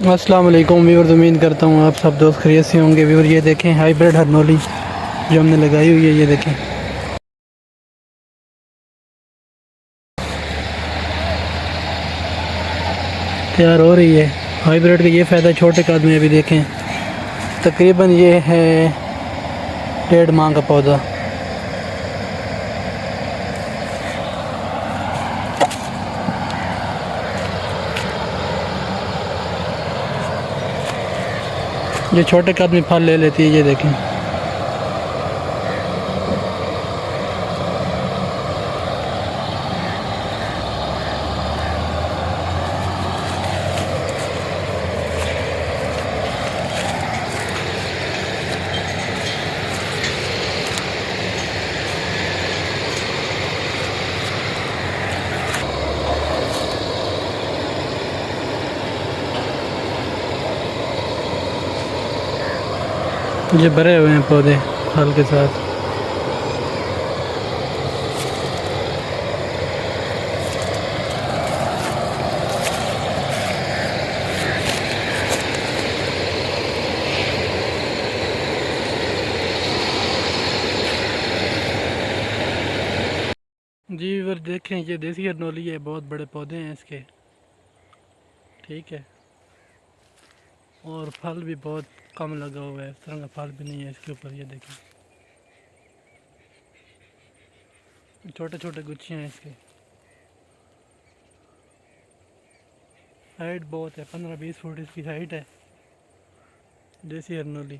अस्सलाम वालेकुम व्यूअर्स, उम्मीद करता हूँ आप सब दोस्त खैरियत से होंगे। व्यूअर ये देखें हाइब्रिड हरनोली जो हमने लगाई हुई है, ये देखें तैयार हो रही है। हाइब्रिड का ये फ़ायदा छोटे कद में अभी देखें तकरीबन ये है 1.5 माह का पौधा। ये छोटे कद में फल ले लेती है, ये देखें। ये भरे हुए हैं पौधे फल के साथ। जी व्यूअर देखें, ये देसी हरनोली है, बहुत बड़े पौधे हैं इसके, ठीक है। और फल भी बहुत कम लगा हुआ है, इस तरह का फल भी नहीं है इसके ऊपर। ये देखें छोटे छोटे गुच्छे हैं इसके। हाइट बहुत है, 15-20 फुट इसकी हाइट है देसी हरनोली।